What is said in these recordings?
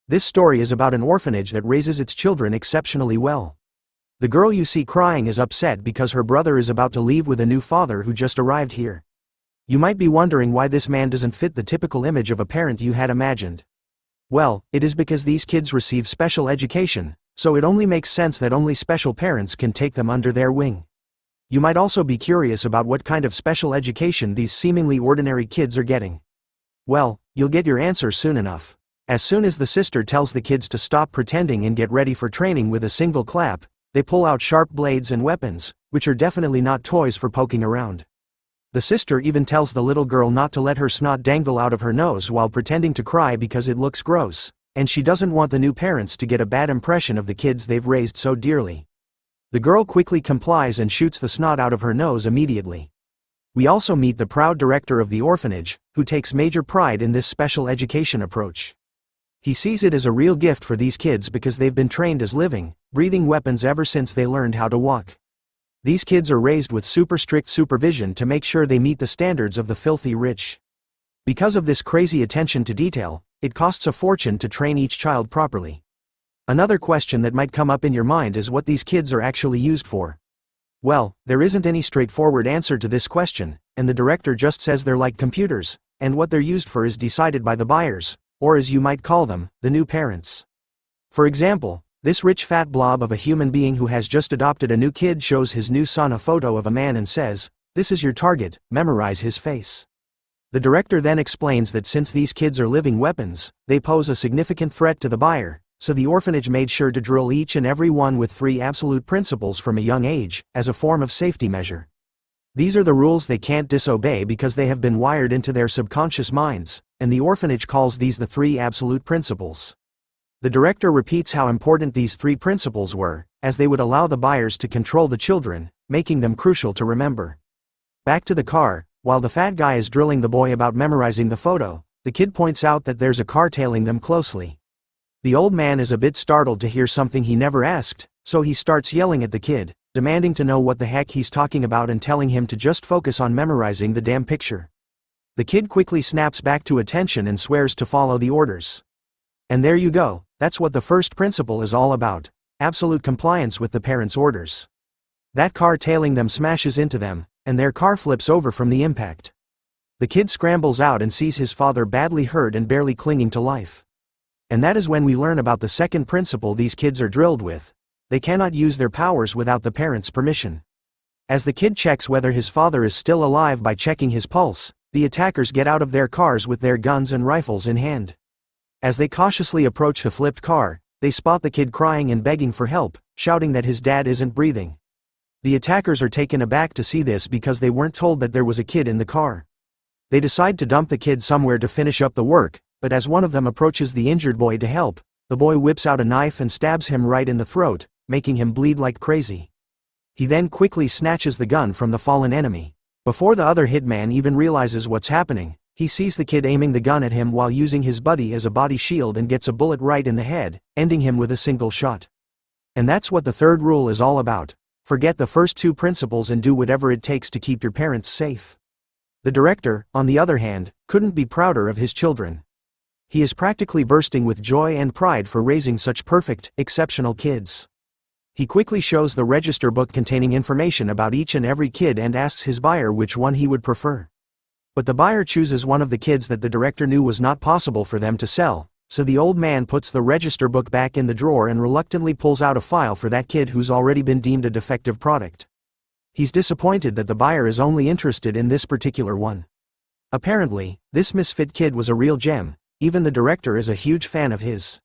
This story is about an orphanage that raises its children exceptionally well. The girl you see crying is upset because her brother is about to leave with a new father who just arrived here. You might be wondering why this man doesn't fit the typical image of a parent you had imagined. Well, it is because these kids receive special education, so it only makes sense that only special parents can take them under their wing. You might also be curious about what kind of special education these seemingly ordinary kids are getting. Well, you'll get your answer soon enough. As soon as the sister tells the kids to stop pretending and get ready for training with a single clap, they pull out sharp blades and weapons, which are definitely not toys for poking around. The sister even tells the little girl not to let her snot dangle out of her nose while pretending to cry because it looks gross, and she doesn't want the new parents to get a bad impression of the kids they've raised so dearly. The girl quickly complies and shoots the snot out of her nose immediately. We also meet the proud director of the orphanage, who takes major pride in this special education approach. He sees it as a real gift for these kids because they've been trained as living, breathing weapons ever since they learned how to walk. These kids are raised with super strict supervision to make sure they meet the standards of the filthy rich. Because of this crazy attention to detail, it costs a fortune to train each child properly. Another question that might come up in your mind is what these kids are actually used for. Well, there isn't any straightforward answer to this question, and the director just says they're like computers, and what they're used for is decided by the buyers, or as you might call them, the new parents. For example, this rich fat blob of a human being who has just adopted a new kid shows his new son a photo of a man and says, "This is your target, memorize his face." The director then explains that since these kids are living weapons, they pose a significant threat to the buyer, so the orphanage made sure to drill each and every one with 3 absolute principles from a young age, as a form of safety measure. These are the rules they can't disobey because they have been wired into their subconscious minds, and the orphanage calls these the 3 absolute principles. The director repeats how important these 3 principles were, as they would allow the buyers to control the children, making them crucial to remember. Back to the car, while the fat guy is drilling the boy about memorizing the photo, the kid points out that there's a car tailing them closely. The old man is a bit startled to hear something he never asked, so he starts yelling at the kid, demanding to know what the heck he's talking about and telling him to just focus on memorizing the damn picture. The kid quickly snaps back to attention and swears to follow the orders. And there you go, that's what the first principle is all about: absolute compliance with the parents' orders. That car tailing them smashes into them, and their car flips over from the impact. The kid scrambles out and sees his father badly hurt and barely clinging to life. And that is when we learn about the second principle these kids are drilled with: they cannot use their powers without the parents' permission. As the kid checks whether his father is still alive by checking his pulse, the attackers get out of their cars with their guns and rifles in hand. As they cautiously approach the flipped car, they spot the kid crying and begging for help, shouting that his dad isn't breathing. The attackers are taken aback to see this because they weren't told that there was a kid in the car. They decide to dump the kid somewhere to finish up the work, but as one of them approaches the injured boy to help, the boy whips out a knife and stabs him right in the throat, making him bleed like crazy. He then quickly snatches the gun from the fallen enemy. Before the other hitman even realizes what's happening, he sees the kid aiming the gun at him while using his buddy as a body shield and gets a bullet right in the head, ending him with a single shot. And that's what the third rule is all about: forget the first 2 principles and do whatever it takes to keep your parents safe. The director, on the other hand, couldn't be prouder of his children. He is practically bursting with joy and pride for raising such perfect, exceptional kids. He quickly shows the register book containing information about each and every kid and asks his buyer which one he would prefer. But the buyer chooses one of the kids that the director knew was not possible for them to sell, so the old man puts the register book back in the drawer and reluctantly pulls out a file for that kid who's already been deemed a defective product. He's disappointed that the buyer is only interested in this particular one. Apparently, this misfit kid was a real gem. Even the director is a huge fan of his.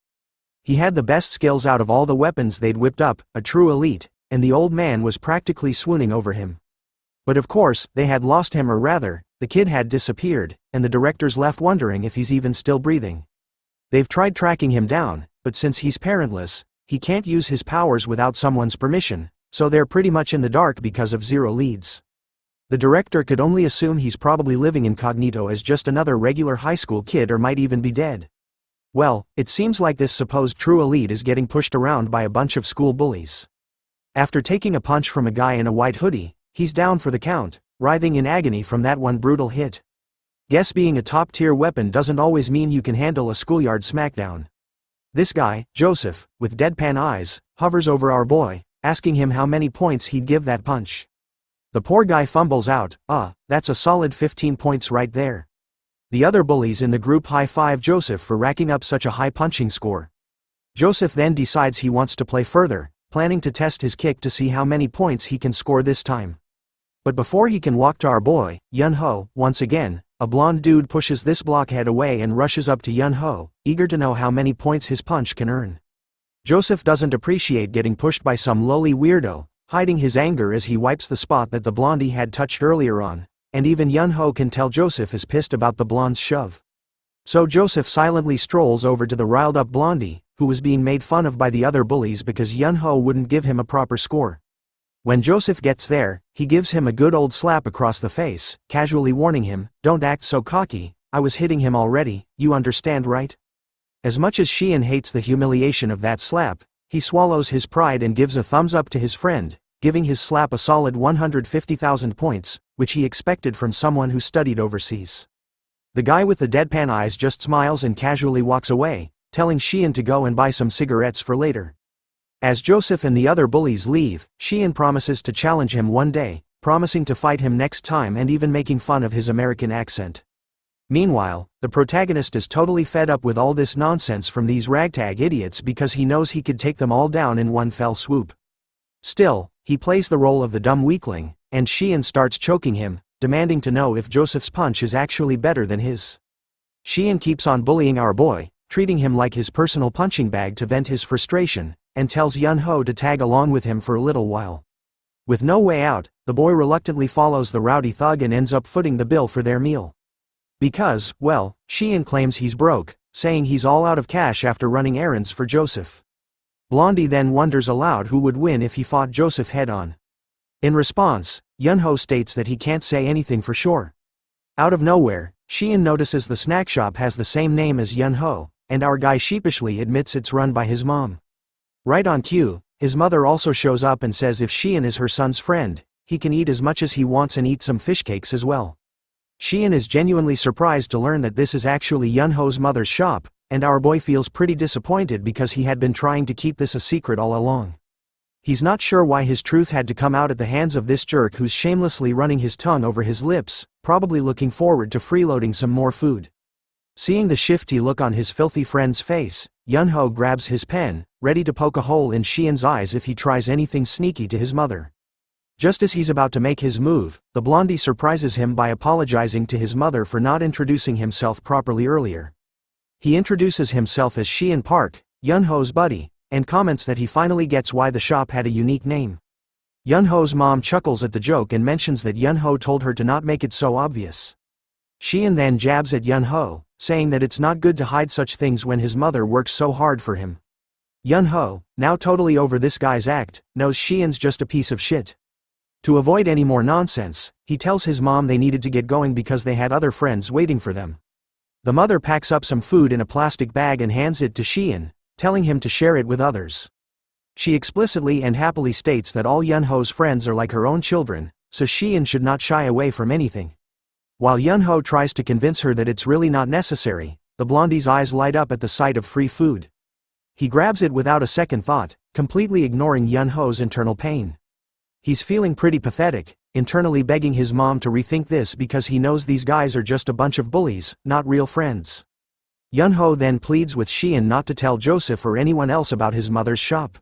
He had the best skills out of all the weapons they'd whipped up, a true elite, and the old man was practically swooning over him. But of course, they had lost him, or rather, the kid had disappeared, and the director's left wondering if he's even still breathing. They've tried tracking him down, but since he's parentless, he can't use his powers without someone's permission, so they're pretty much in the dark because of 0 leads. The director could only assume he's probably living incognito as just another regular high school kid, or might even be dead. Well, it seems like this supposed true elite is getting pushed around by a bunch of school bullies. After taking a punch from a guy in a white hoodie, he's down for the count, writhing in agony from that one brutal hit. Guess being a top-tier weapon doesn't always mean you can handle a schoolyard smackdown. This guy, Joseph, with deadpan eyes, hovers over our boy, asking him how many points he'd give that punch. The poor guy fumbles out, that's a solid 15 points right there. The other bullies in the group high-five Joseph for racking up such a high punching score. Joseph then decides he wants to play further, planning to test his kick to see how many points he can score this time. But before he can walk to our boy, Yun-ho, once again, a blonde dude pushes this blockhead away and rushes up to Yun-ho, eager to know how many points his punch can earn. Joseph doesn't appreciate getting pushed by some lowly weirdo, hiding his anger as he wipes the spot that the blondie had touched earlier on, and even Yun-ho can tell Joseph is pissed about the blonde's shove. So Joseph silently strolls over to the riled-up blondie, who was being made fun of by the other bullies because Yun-ho wouldn't give him a proper score. When Joseph gets there, he gives him a good old slap across the face, casually warning him, "Don't act so cocky, I was hitting him already, you understand right?" As much as Sheehan hates the humiliation of that slap, he swallows his pride and gives a thumbs up to his friend, giving his slap a solid 150,000 points, which he expected from someone who studied overseas. The guy with the deadpan eyes just smiles and casually walks away, telling Sheehan to go and buy some cigarettes for later. As Joseph and the other bullies leave, Sheehan promises to challenge him one day, promising to fight him next time and even making fun of his American accent. Meanwhile, the protagonist is totally fed up with all this nonsense from these ragtag idiots because he knows he could take them all down in one fell swoop. Still, he plays the role of the dumb weakling, and Sheehan starts choking him, demanding to know if Joseph's punch is actually better than his. Sheehan keeps on bullying our boy, treating him like his personal punching bag to vent his frustration, and tells Yun-ho to tag along with him for a little while. With no way out, the boy reluctantly follows the rowdy thug and ends up footing the bill for their meal. Because, well, Sheehan claims he's broke, saying he's all out of cash after running errands for Joseph. Blondie then wonders aloud who would win if he fought Joseph head-on. In response, Yun-ho states that he can't say anything for sure. Out of nowhere, Sheehan notices the snack shop has the same name as Yun-ho, and our guy sheepishly admits it's run by his mom. Right on cue, his mother also shows up and says if Sheehan is her son's friend, he can eat as much as he wants and eat some fish cakes as well. Sheehan is genuinely surprised to learn that this is actually Yun-ho's mother's shop, and our boy feels pretty disappointed because he had been trying to keep this a secret all along. He's not sure why his truth had to come out at the hands of this jerk who's shamelessly running his tongue over his lips, probably looking forward to freeloading some more food. Seeing the shifty look on his filthy friend's face, Yun-ho grabs his pen, ready to poke a hole in Sheehan's eyes if he tries anything sneaky to his mother. Just as he's about to make his move, the blondie surprises him by apologizing to his mother for not introducing himself properly earlier. He introduces himself as Sheehan Park, Yun-ho's buddy, and comments that he finally gets why the shop had a unique name. Yun-ho's mom chuckles at the joke and mentions that Yun-ho told her to not make it so obvious. Sheehan then jabs at Yun-ho, saying that it's not good to hide such things when his mother works so hard for him. Yun-ho, now totally over this guy's act, knows Sheehan's just a piece of shit. To avoid any more nonsense, he tells his mom they needed to get going because they had other friends waiting for them. The mother packs up some food in a plastic bag and hands it to Sheehan, telling him to share it with others. She explicitly and happily states that all Yun-ho's friends are like her own children, so Sheehan should not shy away from anything. While Yun-ho tries to convince her that it's really not necessary, the blondie's eyes light up at the sight of free food. He grabs it without a second thought, completely ignoring Yun-ho's internal pain. He's feeling pretty pathetic, internally begging his mom to rethink this because he knows these guys are just a bunch of bullies, not real friends. Yun-ho then pleads with Sheehan not to tell Joseph or anyone else about his mother's shop.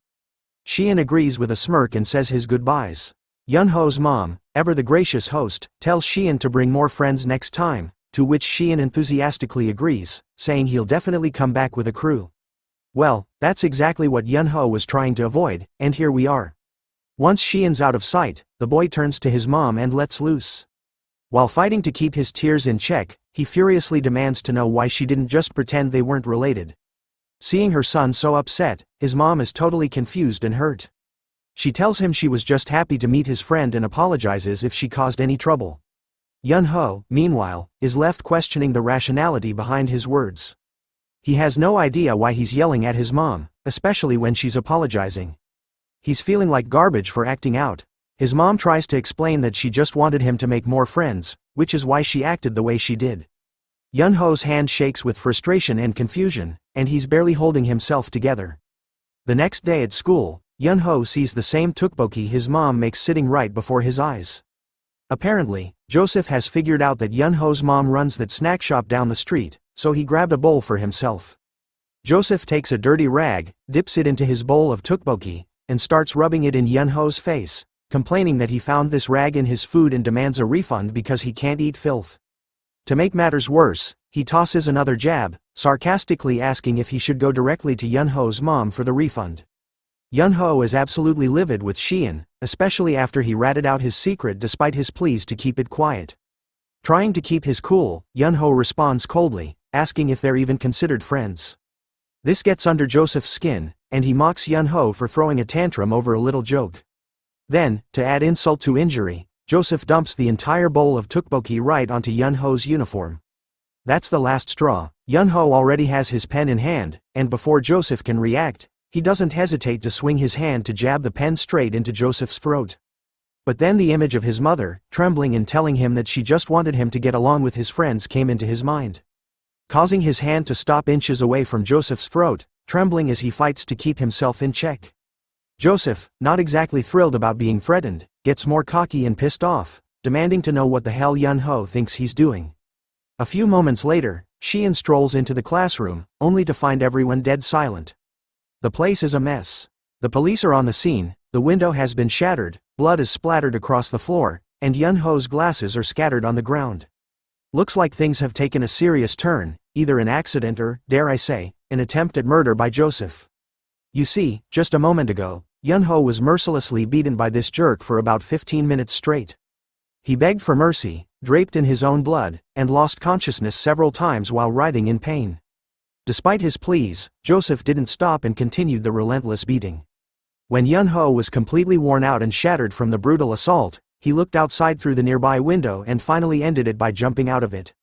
Sheehan agrees with a smirk and says his goodbyes. Yun-ho's mom, ever the gracious host, tells Sheehan to bring more friends next time, to which Sheehan enthusiastically agrees, saying he'll definitely come back with a crew. Well, that's exactly what Yun-ho was trying to avoid, and here we are. Once Sheehan's out of sight, the boy turns to his mom and lets loose. While fighting to keep his tears in check, he furiously demands to know why she didn't just pretend they weren't related. Seeing her son so upset, his mom is totally confused and hurt. She tells him she was just happy to meet his friend and apologizes if she caused any trouble. Yun-ho, meanwhile, is left questioning the rationality behind his words. He has no idea why he's yelling at his mom, especially when she's apologizing. He's feeling like garbage for acting out. His mom tries to explain that she just wanted him to make more friends, which is why she acted the way she did. Yun-ho's hand shakes with frustration and confusion, and he's barely holding himself together. The next day at school, Yun-ho sees the same tteokbokki his mom makes sitting right before his eyes. Apparently, Joseph has figured out that Yun-ho's mom runs that snack shop down the street, so he grabbed a bowl for himself. Joseph takes a dirty rag, dips it into his bowl of tteokbokki, and starts rubbing it in Yun-ho's face, complaining that he found this rag in his food and demands a refund because he can't eat filth. To make matters worse, he tosses another jab, sarcastically asking if he should go directly to Yun-ho's mom for the refund. Yun-ho is absolutely livid with Shion, especially after he ratted out his secret despite his pleas to keep it quiet. Trying to keep his cool, Yun-ho responds coldly, asking if they're even considered friends. This gets under Joseph's skin, and he mocks Yun-ho for throwing a tantrum over a little joke. Then, to add insult to injury, Joseph dumps the entire bowl of tteokbokki right onto Yun-ho's uniform. That's the last straw. Yun-ho already has his pen in hand, and before Joseph can react, he doesn't hesitate to swing his hand to jab the pen straight into Joseph's throat. But then the image of his mother, trembling and telling him that she just wanted him to get along with his friends, came into his mind, causing his hand to stop inches away from Joseph's throat, trembling as he fights to keep himself in check. Joseph, not exactly thrilled about being threatened, gets more cocky and pissed off, demanding to know what the hell Yun-ho thinks he's doing. A few moments later, Shion strolls into the classroom, only to find everyone dead silent. The place is a mess. The police are on the scene, the window has been shattered, blood is splattered across the floor, and Yun-ho's glasses are scattered on the ground. Looks like things have taken a serious turn, either an accident or, dare I say, an attempt at murder by Joseph. You see, just a moment ago, Yun-ho was mercilessly beaten by this jerk for about 15 minutes straight. He begged for mercy, draped in his own blood, and lost consciousness several times while writhing in pain. Despite his pleas, Joseph didn't stop and continued the relentless beating. When Yun-ho was completely worn out and shattered from the brutal assault, he looked outside through the nearby window and finally ended it by jumping out of it.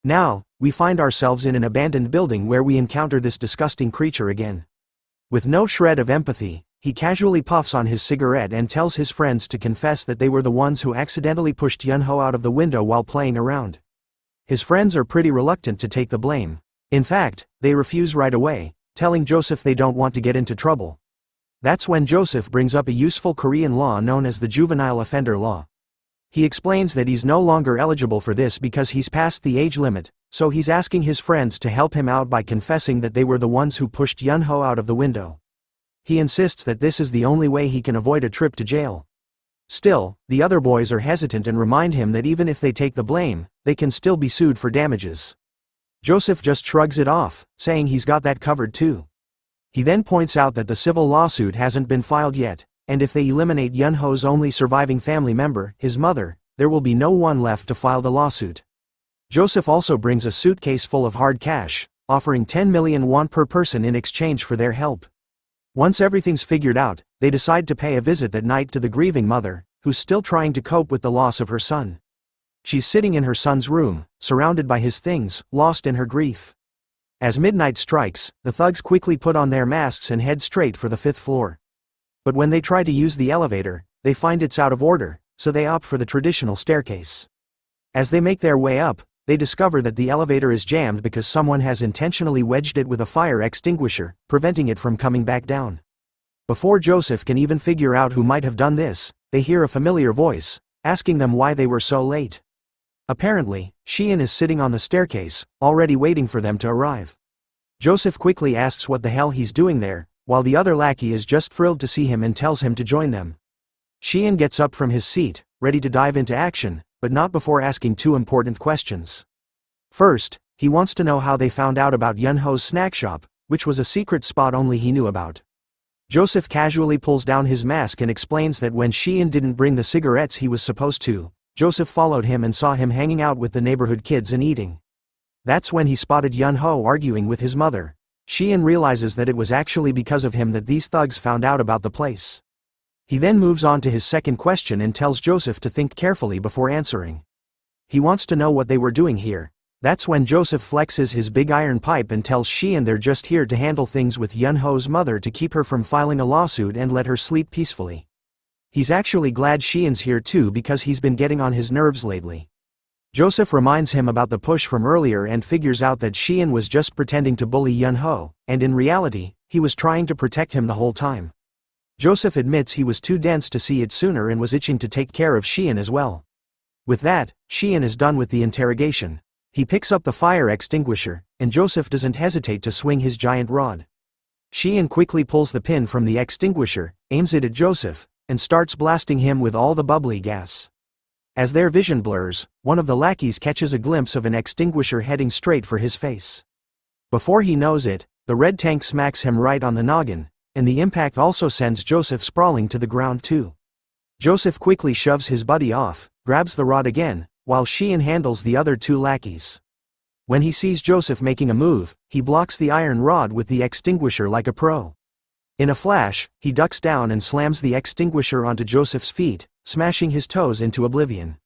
Now, we find ourselves in an abandoned building where we encounter this disgusting creature again. With no shred of empathy, he casually puffs on his cigarette and tells his friends to confess that they were the ones who accidentally pushed Yun-ho out of the window while playing around. His friends are pretty reluctant to take the blame. In fact, they refuse right away, telling Joseph they don't want to get into trouble. That's when Joseph brings up a useful Korean law known as the juvenile offender law. He explains that he's no longer eligible for this because he's past the age limit, so he's asking his friends to help him out by confessing that they were the ones who pushed Yun-ho out of the window. He insists that this is the only way he can avoid a trip to jail. Still, the other boys are hesitant and remind him that even if they take the blame, they can still be sued for damages. Joseph just shrugs it off, saying he's got that covered too. He then points out that the civil lawsuit hasn't been filed yet, and if they eliminate Yun-ho's only surviving family member, his mother, there will be no one left to file the lawsuit. Joseph also brings a suitcase full of hard cash, offering 10 million won per person in exchange for their help. Once everything's figured out, they decide to pay a visit that night to the grieving mother, who's still trying to cope with the loss of her son. She's sitting in her son's room, surrounded by his things, lost in her grief. As midnight strikes, the thugs quickly put on their masks and head straight for the 5th floor. But when they try to use the elevator, they find it's out of order, so they opt for the traditional staircase. As they make their way up, they discover that the elevator is jammed because someone has intentionally wedged it with a fire extinguisher, preventing it from coming back down. Before Joseph can even figure out who might have done this, they hear a familiar voice, asking them why they were so late. Apparently, Shion is sitting on the staircase, already waiting for them to arrive. Joseph quickly asks what the hell he's doing there, while the other lackey is just thrilled to see him and tells him to join them. Shion gets up from his seat, ready to dive into action, but not before asking 2 important questions. First, he wants to know how they found out about Yun-ho's snack shop, which was a secret spot only he knew about. Joseph casually pulls down his mask and explains that when Shion didn't bring the cigarettes he was supposed to, Joseph followed him and saw him hanging out with the neighborhood kids and eating. That's when he spotted Yun-ho arguing with his mother. Shion realizes that it was actually because of him that these thugs found out about the place. He then moves on to his second question and tells Joseph to think carefully before answering. He wants to know what they were doing here. That's when Joseph flexes his big iron pipe and tells Shion they're just here to handle things with Yun-ho's mother to keep her from filing a lawsuit and let her sleep peacefully. He's actually glad Shion's here too because he's been getting on his nerves lately. Joseph reminds him about the push from earlier and figures out that Sheehan was just pretending to bully Yun-ho, and in reality, he was trying to protect him the whole time. Joseph admits he was too dense to see it sooner and was itching to take care of Sheehan as well. With that, Sheehan is done with the interrogation. He picks up the fire extinguisher, and Joseph doesn't hesitate to swing his giant rod. Sheehan quickly pulls the pin from the extinguisher, aims it at Joseph, and starts blasting him with all the bubbly gas. As their vision blurs, one of the lackeys catches a glimpse of an extinguisher heading straight for his face. Before he knows it, the red tank smacks him right on the noggin, and the impact also sends Joseph sprawling to the ground too. Joseph quickly shoves his buddy off, grabs the rod again, while Sheehan handles the other two lackeys. When he sees Joseph making a move, he blocks the iron rod with the extinguisher like a pro. In a flash, he ducks down and slams the extinguisher onto Joseph's feet, smashing his toes into oblivion.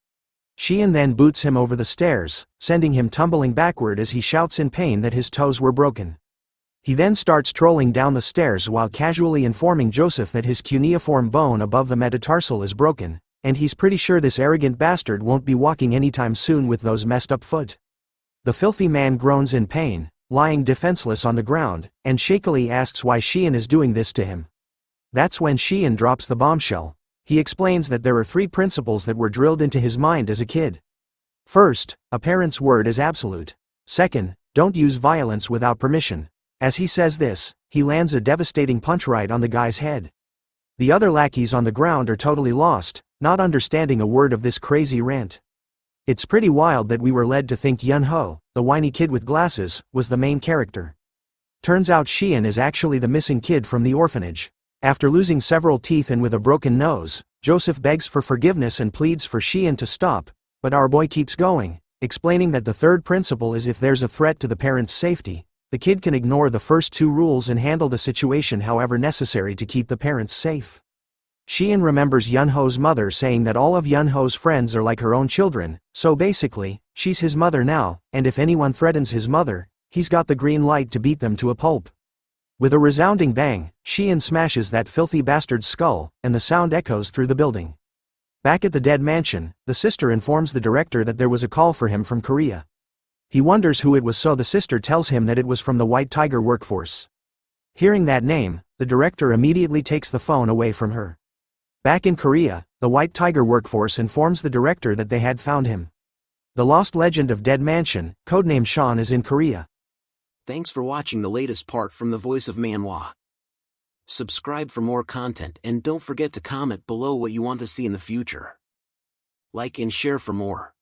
Sheehan then boots him over the stairs, sending him tumbling backward as he shouts in pain that his toes were broken. He then starts trolling down the stairs while casually informing Joseph that his cuneiform bone above the metatarsal is broken, and he's pretty sure this arrogant bastard won't be walking anytime soon with those messed up foot. The filthy man groans in pain, lying defenseless on the ground, and shakily asks why Sheehan is doing this to him. That's when Sheehan drops the bombshell. He explains that there are 3 principles that were drilled into his mind as a kid. First, a parent's word is absolute. Second, don't use violence without permission. As he says this, he lands a devastating punch right on the guy's head. The other lackeys on the ground are totally lost, not understanding a word of this crazy rant. It's pretty wild that we were led to think Yun-ho, the whiny kid with glasses, was the main character. Turns out Sheehan is actually the missing kid from the orphanage. After losing several teeth and with a broken nose, Joseph begs for forgiveness and pleads for Sheehan to stop, but our boy keeps going, explaining that the third principle is if there's a threat to the parent's safety, the kid can ignore the first 2 rules and handle the situation however necessary to keep the parents safe. Sheehan remembers Yun-ho's mother saying that all of Yun-ho's friends are like her own children, so basically, she's his mother now, and if anyone threatens his mother, he's got the green light to beat them to a pulp. With a resounding bang, Sheehan smashes that filthy bastard's skull, and the sound echoes through the building. Back at the dead mansion, the sister informs the director that there was a call for him from Korea. He wonders who it was, so the sister tells him that it was from the White Tiger workforce. Hearing that name, the director immediately takes the phone away from her. Back in Korea, the White Tiger workforce informs the director that they had found him. The lost legend of Dead Mansion, codename Sean, is in Korea. Thanks for watching the latest part from the voice of Manhwa. Subscribe for more content and don't forget to comment below what you want to see in the future. Like and share for more.